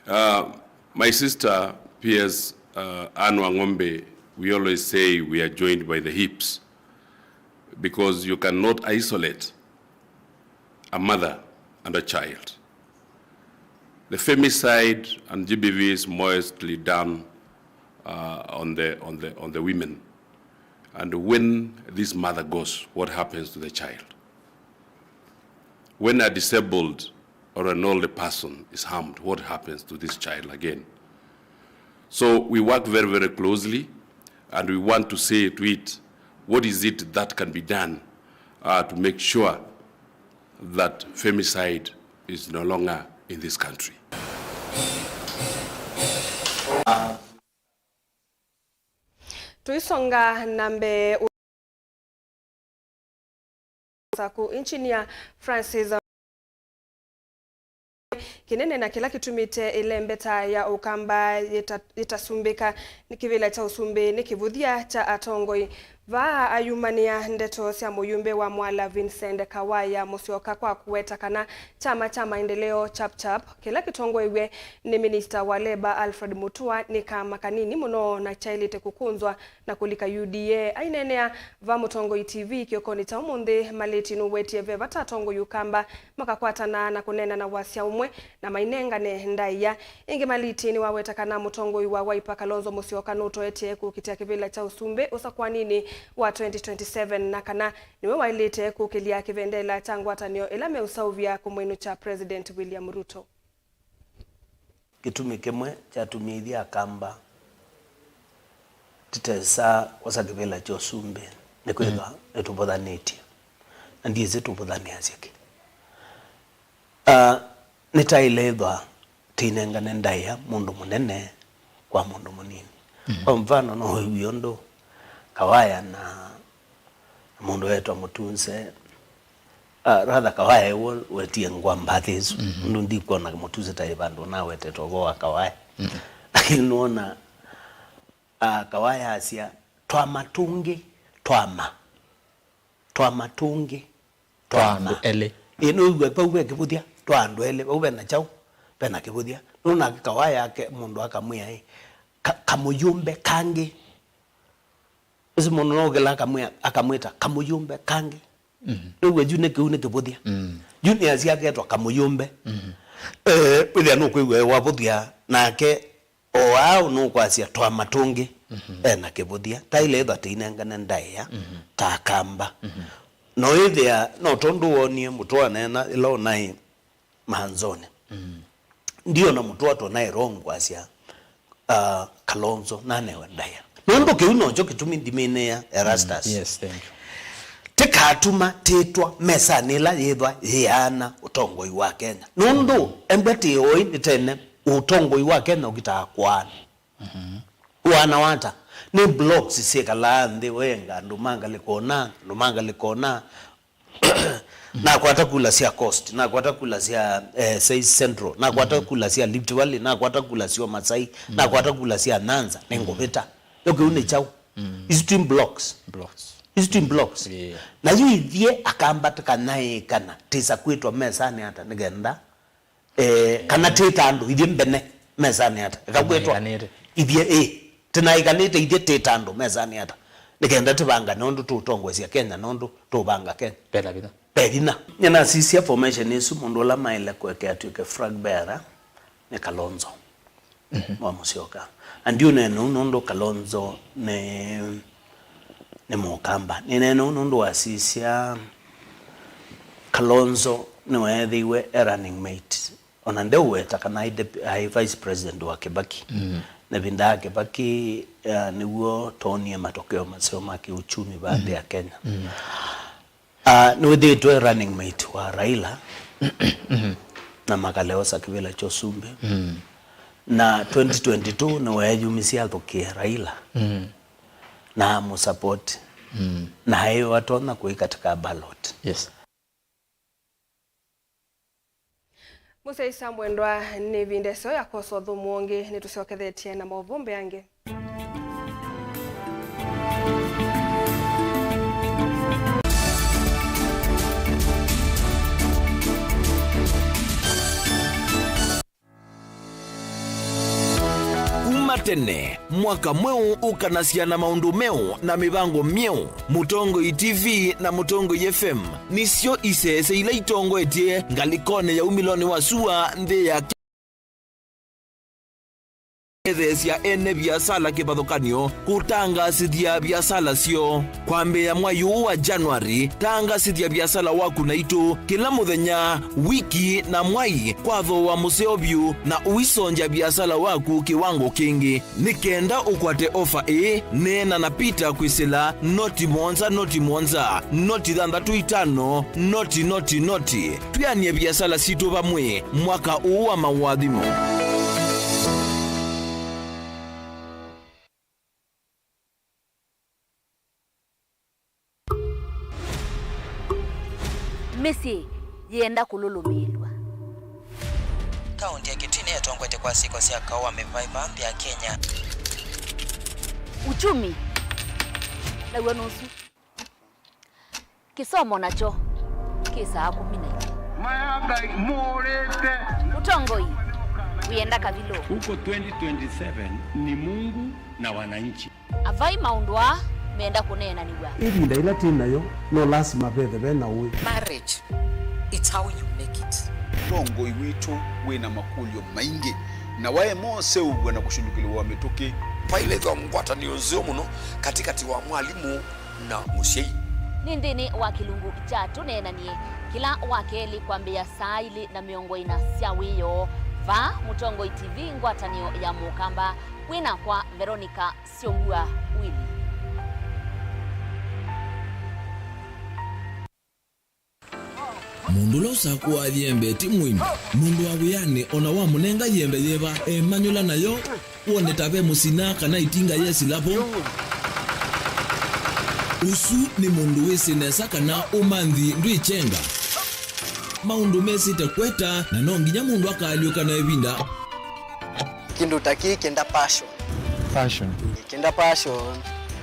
[SPEAKER 10] My sister, Piers Anne Wangombe, we always say we are joined by the hips because you cannot isolate a mother and a child. The femicide and GBV is mostly done on the women. And when this mother goes, what happens to the child? When a disabled or an older person is harmed, what happens to this child again? So we work very, very closely, and we want to say to it, what is it that can be done to make sure that femicide is no longer in this country?
[SPEAKER 2] Tuisonga nambe saku nchini ya Francis kinene na kila kitumite ile mbeta ya ukamba itasumbika nikivile cha usumbe nikivudhia cha atongoi va ayumania ndeto cia muyumbe wa Mwala Vincent Kawaya Musyoka kwa kuweta kana chama cha maendeleo chap kila kitongo iwe ni minister wa Labor Alfred Mutua ni kama kanini muno na chailite kukunzwa na kulika UDA ainenea va mutongo TV kiokoni cha umunde maleti nuwetie ve vatatongo yukamba makakwatana na kunena na wasia umwe na mainengane ndaiya inge maliti ni waweta kana mutongo iwa Wiper Kalonzo Musyoka nutoetie kukitia kivila cha usumbe usa nini wa 2027 na kana niwe wailete kukilia kivendela changwatanio ila meusauvia kumwinu cha President William Ruto.
[SPEAKER 24] Gitumi kimwe chatumithia kamba titesa wasakivela cha usumbe nikwetha etubothanĩtie na ndieze tubothanĩa ciake nitailethwa tinengane ndaiya mundu munene kwa mundu munini kwa mfano no wiondo Kawaya na mundu wetu Mutunze rather Kawaya wetie ngwamba thisu mundu ndiko na Mutunze taibandu na wete togo Kawaya lakini unaona Kawaya asia twa matungi twama tungi twama
[SPEAKER 9] ele
[SPEAKER 24] ino uwe pauwe kibudia twandu ele uwe na chau pena kibudia nuna kawaya yake mundu akamwia kamuyumbe kangi ese mundu nogela akamwita kamuyumbe kangi uwe june kiune kibudia june asiaketwa kamuyumbe ile no kwiwe wabudia nake oao no kwasia twama tungi na kibudia taile thati inengana ndaya takamba no ithia no tondu wonie mutwa nena ilo nai manzone ndio na mutwa to nai rongo asia Kalonzo nane wandaya nondo kiuno cho kitumi ndimene ya Erastus
[SPEAKER 9] yes thank you
[SPEAKER 24] tekatuma tetwa mesa nila yethwa yana utongoi wa Kenya nondo embeti oi nitene utongoi wa Kenya ukitakwana wana wata ni blocks sikala ndi wenga ndumanga likona na kwata kula sia coast na kwata kula sia say central na kwata kula sia Rift Valley na kwata kula sia Masai na kwata kula sia Nyanza nengobeta yoke une chau is blocks yeah. Na yithie akambata nae kana tisa kwitwa mesani hata nigenda kana tetandu ithie mbene mesani hata akakwetwa ithie tinaiganite ithie tetandu mesani hata nigenda tibanga nondo tutongwesia Kenya nondo tubanga Kenya pedina nyana sisi formation isu mundu la maile kweke atuke flag bearer ne Kalonzo wa Musyoka andio neno nondo Kalonzo ne Mukamba neno nondo asisia Kalonzo ne wethiwe running mate onandewe takana vice president wa Kibaki na binda Kibaki niwo tonie matokeo masio maki uchumi baada ya Kenya niwethitwe running mate wa Raila na Makaleosa Kivila Chosumbe na 2022 niweyumisia thukia Raila na musupport na hayo watona kui katika ballot
[SPEAKER 9] yes
[SPEAKER 2] Musaisa mwendwa ni vindeso ya koso thumuongi ni tusiokethetie na mauvumbe yange
[SPEAKER 1] tene mwaka mweu ukanasiana maundu meu na mibango mieu Mutongo TV na Mutongo FM nisio isese ila itongo etie ngalikone ya umiloni wa sua nde ya Ethesia ene biasala kibadhokanio kutangasidia biasala sio kwambe ya mwayu wa Januari tangasidia biasala waku na ito kila muthenya wiki na mwai kwatho wa museobyu na uisonja biasala waku kiwango kingi nikenda ukwate ofa nena na pita kwisila noti monza noti thandatu itano noti tuyanie biasala situ bamwe mwaka uwa mawadhimo
[SPEAKER 11] Misi yenda kululumirwa
[SPEAKER 13] kaunti ya Kitui yatongwete kwa siku cia kawa mevaiva ya Kenya
[SPEAKER 11] uchumi na nusu kisomo nacho kisa 10 mayanga morete utongoi uyenda kavilo
[SPEAKER 14] huko 2027 ni Mungu na wananchi
[SPEAKER 11] avai maundwa meenda kunena niwa
[SPEAKER 16] hivi ndaila tinayo no lazima bethe na uwe
[SPEAKER 25] marriage it's how you make it
[SPEAKER 26] bongo iwitu wina makulio maingi na wae mose ugwe na kushindukiliwa mituki
[SPEAKER 27] paile kwa ngwatanio nzio muno katikati wa mwalimu na mushei
[SPEAKER 11] nindini wa kilungu chatu nenanie kila wakeli kwambia saili na miongo ina siawiyo va Mutongo TV ngwatanio ya Mukamba wina kwa Veronica Siongua Willy
[SPEAKER 1] mundu losa kwa yembe timwini mundu wa wiyane ona wa munenga yembe yeba manyula nayo wone tabe musina kana itinga yesi lapo usu ni mundu wesinesa kana umanthi ndwichenga maundu mesite kweta na nonginya mundu akaliuka na ebinda
[SPEAKER 25] kindu taki kenda passion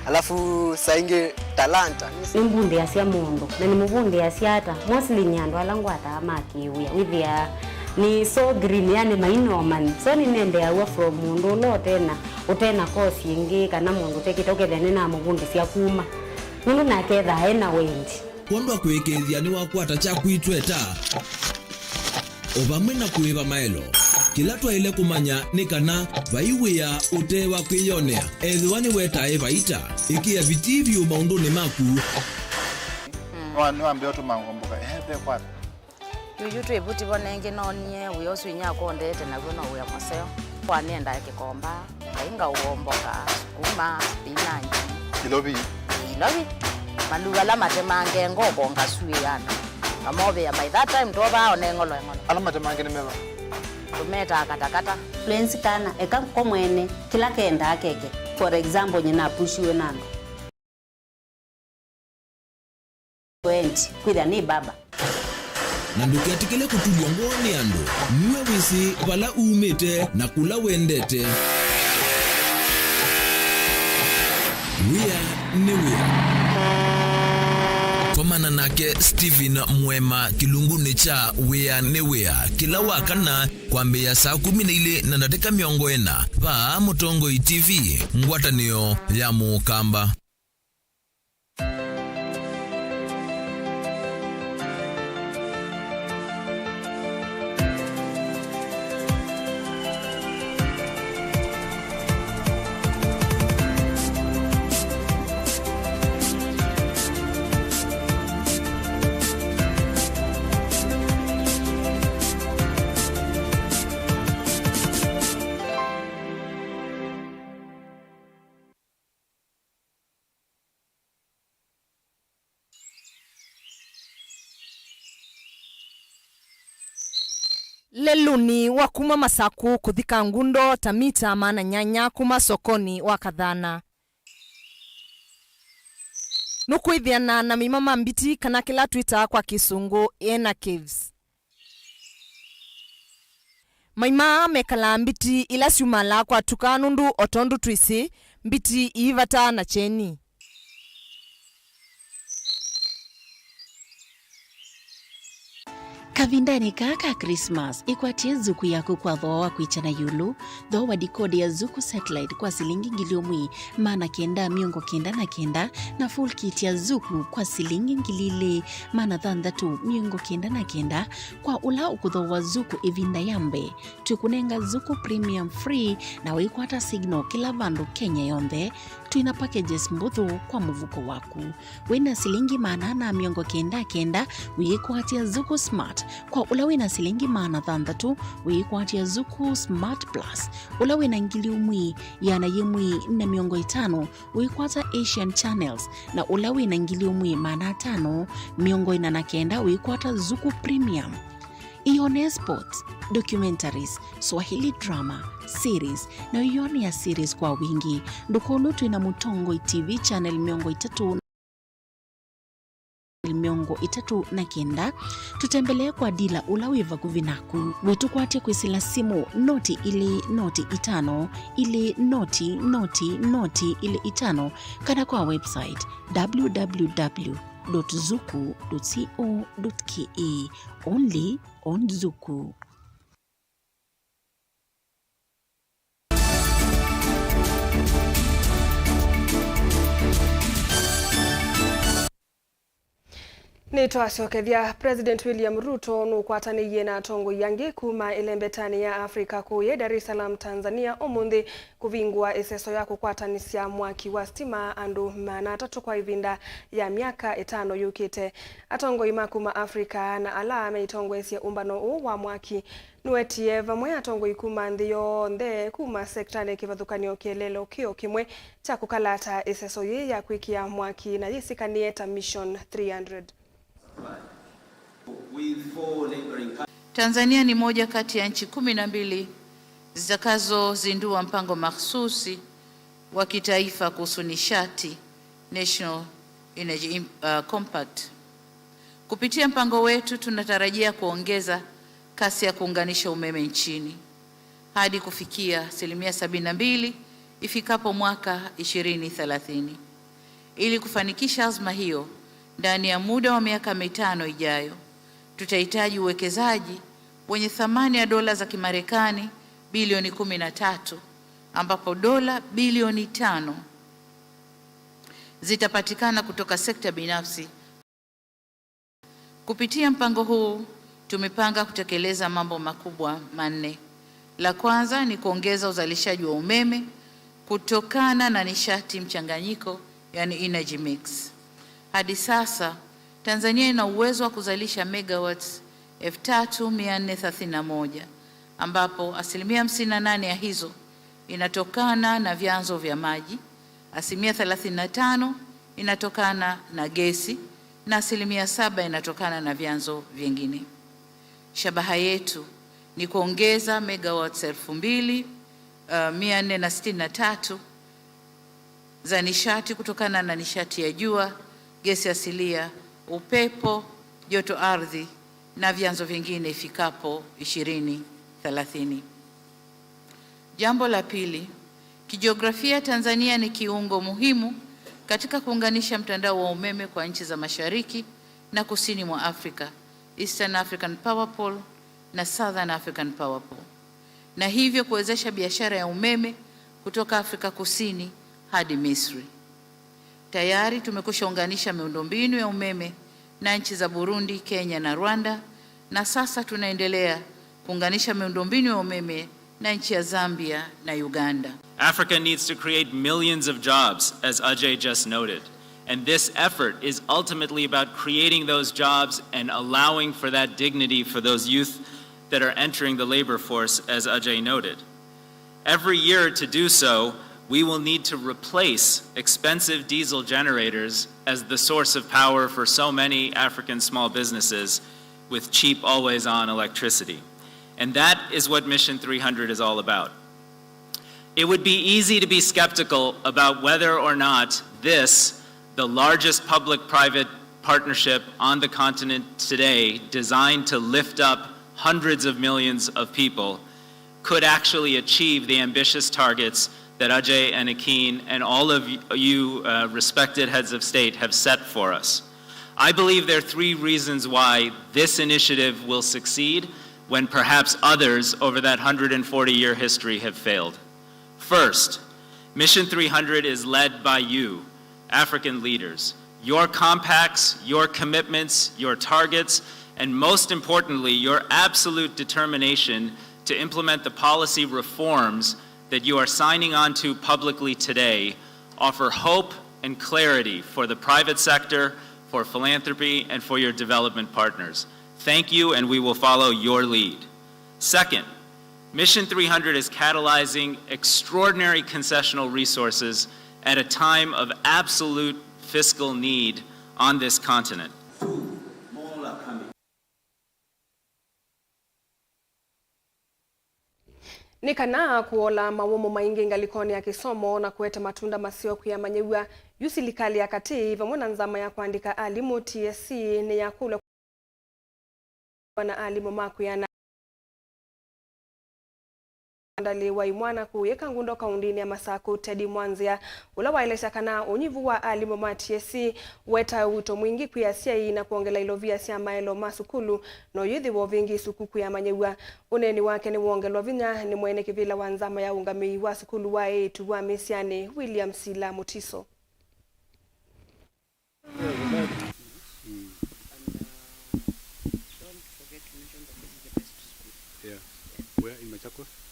[SPEAKER 6] alafu sainge talanta
[SPEAKER 7] nimbundi asia mundu na nimubundi asia hata mostly nyando alangu atama kiwia withia ni so green yani maino man so ni nende awa from mundu lo tena utena kosi ingi kana mundu tekitoke thene na mubundi sia kuma mundu na ketha ena wendi
[SPEAKER 1] kwamba kwekethia ni wakwata cha kuitweta obamwe na kuiba maelo kila twaile kumanya ni kana vaiwia utewa kwiyonea ethwani wetae vaita ikia vitivyo maunduni maku
[SPEAKER 8] wambe otumangomboka ebe kwata
[SPEAKER 9] yuyu twebuti bonenge nonie wiyosu inyako ndete nagwo no uya maseo kwa nenda kikomba kainga uomboka kuma spinach
[SPEAKER 8] kilobi
[SPEAKER 9] maluga la matemange ngobo ngasui yana amobe ya by that time toba onengolo
[SPEAKER 8] ala matemange ni meba
[SPEAKER 9] tumeta katakata
[SPEAKER 7] plains kana eka komwene kila kenda akeke for example nyina pushiwe nando went kwida ni baba
[SPEAKER 1] na ndukiatikile kutulwa ngoni ando niwe wisi wala umete na kula wendete Komana nake Steven Mwema kilunguni cha wea newea kila wakana kwambia saa 12 na dakika 40 pa Mutongo TV ngwatanio ya Mukamba.
[SPEAKER 19] Leluni wa kuma Masaku kuthika ngundo tamita maana nyanya kuma sokoni wa Kathana. Nukuithiana na mimama mbiti kana kila Twitter kwa Kisungu ena caves. Maima mekala mbiti ila siumala kwa tukanundu otondu twisi mbiti ivata na cheni.
[SPEAKER 12] Kavindani kaka Christmas ikwatie zuku yako kwa dhoa kuichana yulu dhoa dikodi ya zuku satellite kwa silingi ngiliomwi mana kenda miongo kenda na full kit ya zuku kwa silingi ngilile mana thandatu miongo kenda kwa ula ukudhoa zuku ivinda yambe tukunenga zuku premium free na wikwata signal kila vandu Kenya yonde tuina packages mbuthu kwa muvuko waku wina silingi manana miongo kenda wikwatia zuku smart kwa ulawina silingi maana thandatu wikwatia zuku smart plus ulawina ngili umwi yana yemwi na miongo 5 wikwata Asian channels na ulawina ngili umwi maana 5 miongo 9 wikwata zuku premium Ione sports, documentaries, Swahili drama, series na ione ya series kwa wingi. Ndukonu tuina Mutongo TV channel miongo 39 tutembelee kwa dila ulawiva kuvinaku wetu kwate kwisila simu noti ili noti 5 ili noti ili 5 kana kwa website www.zuku.co.ke only on Zuku.
[SPEAKER 2] Nitwacokethia President William Ruto nukwataniye na tongo yangi kuma ilembetani ya Afrika kuye Dar es Salaam Tanzania umundi kuvingwa iseso ya kukwatanisia mwaki wa stima andu mana 3 kwa ivinda ya miaka 5 yukite atongo imakuma Afrika na ala ameitongo esia umbano wa mwaki nuetie vamwe atongo ikuma nthio nthe kuma sektani kivathukanio kielelo kio kimwe cha kukalata iseso ye ya kwikia mwaki na yisikanie ta Mission 300.
[SPEAKER 15] Tanzania ni moja kati ya nchi 12 zitakazozindua mpango mahsusi wa kitaifa kuhusu nishati National Energy Compact. Kupitia mpango wetu tunatarajia kuongeza kasi ya kuunganisha umeme nchini hadi kufikia 72% ifikapo mwaka 2030. Ili kufanikisha azma hiyo, ndani ya muda wa miaka 5 ijayo, tutahitaji uwekezaji wenye thamani ya dola za Kimarekani bilioni 13, ambapo dola bilioni 5 zitapatikana kutoka sekta binafsi. Kupitia mpango huu, tumepanga kutekeleza mambo makubwa 4. La kwanza ni kuongeza uzalishaji wa umeme kutokana na nishati mchanganyiko, yani energy mix. Hadi sasa Tanzania ina uwezo wa kuzalisha megawatts 3431, ambapo 58% ya hizo inatokana na vyanzo vya maji, 35% inatokana na gesi na 7% inatokana na vyanzo vingine. Shabaha yetu ni kuongeza megawatts 2463 za nishati kutokana na nishati ya jua, gesi asilia, upepo, joto ardhi na vyanzo vingine ifikapo 2030. Jambo la pili, kijiografia Tanzania ni kiungo muhimu katika kuunganisha mtandao wa umeme kwa nchi za Mashariki na Kusini mwa Afrika, Eastern African Power Pool na Southern African Power Pool, na hivyo kuwezesha biashara ya umeme kutoka Afrika Kusini hadi Misri. Tayari tumekwishaunganisha miundombinu ya umeme na nchi za Burundi, Kenya na Rwanda, na sasa tunaendelea kuunganisha miundombinu ya umeme na nchi ya Zambia na Uganda.
[SPEAKER 4] Africa needs to create millions of jobs, as Ajay just noted. And this effort is ultimately about creating those jobs and allowing for that dignity for those youth that are entering the labor force, as Ajay noted. Every year to do so, we will need to replace expensive diesel generators as the source of power for so many African small businesses with cheap, always-on electricity. And that is what Mission 300 is all about. It would be easy to be skeptical about whether or not this, the largest public-private partnership on the continent today, designed to lift up hundreds of millions of people, could actually achieve the ambitious targets that Ajay and Akin and all of you respected heads of state have set for us. I believe there are 3 reasons why this initiative will succeed when perhaps others over that 140-year history have failed. First, Mission 300 is led by you, African leaders. Your compacts, your commitments, your targets, and most importantly, your absolute determination to implement the policy reforms that you are signing on to publicly today offer hope and clarity for the private sector, for philanthropy, and for your development partners. Thank you, and we will follow your lead. Second, Mission 300 is catalyzing extraordinary concessional resources at a time of absolute fiscal need on this continent.
[SPEAKER 2] Nikana kuola mawomo maingi ngalikoni ya kisomo na kueta matunda masio kuyamanyewa yu serikali ya kati vamona nzama ya kuandika alimu TSC ni ya kule na alimu makuyana andali wa imwana kuyeka ngundo kaundini ya Masaku Teddy Mwanzia ula waelesha kana unyivu wa alimu ma TSC weta wito mwingi kuyasia ina kuongela ilovia siya maelo masukulu no yuthi wovingi sukuku ya manyewa uneni wake ni uongelo vinya ni mwene kivila wanzama ya ungami wa sukulu wa etu wa mesiane William Sila Mutiso.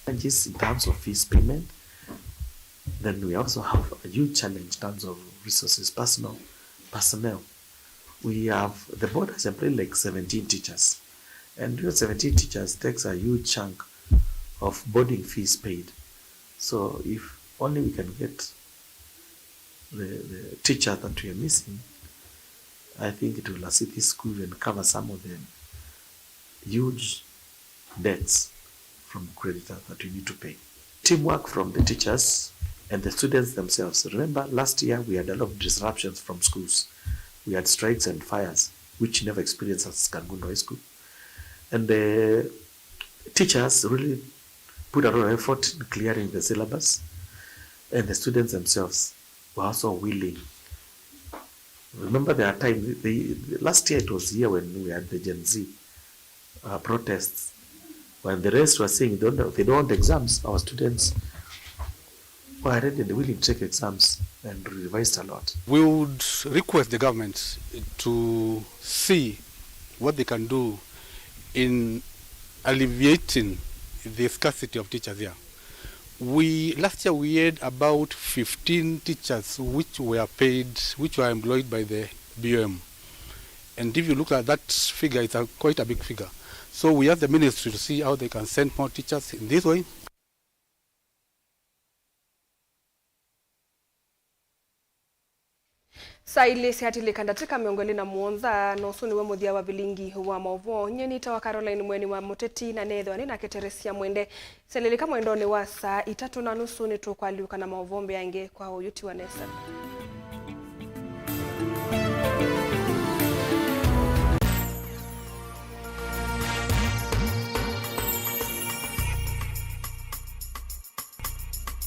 [SPEAKER 17] Challenges in terms of fees payment. Then we also have a huge challenge in terms of resources, personnel. We have, the board has employed like 17 teachers, and those 17 teachers takes a huge chunk of boarding fees paid. So if only we can get the teacher that we are missing, I think it will assist this school and cover some of the huge debts from creditors that we need to pay. Teamwork from the teachers and the students themselves. Remember, last year we had a lot of disruptions from schools. We had strikes and fires, which never experienced at Kangundo High School. And the teachers really put a lot of effort in clearing the syllabus, and the students themselves were also willing Remember there are times, the last year it was here when we had the Gen Z protests, when the rest were saying they don't want exams. Our students were ready and willing to take exams and revised a lot.
[SPEAKER 3] We would request the government to see what they can do in alleviating the scarcity of teachers here. Last year we had about 15 teachers which were employed by the BOM. And if you look at that figure, it's quite a big figure. So we asked the ministry to see how they can send more teachers in this way.
[SPEAKER 2] Saile siatile kandatika miongoni na muonza nosu niwe muthia wa vilingi wa mauvo nyenita wa Caroline mweni wa muteti na netho ni na keteresia mwende selelika mwendoni wa saa 3:30 ni tukwaliuka na mauvombe yange kwa uyuti wa Nesa.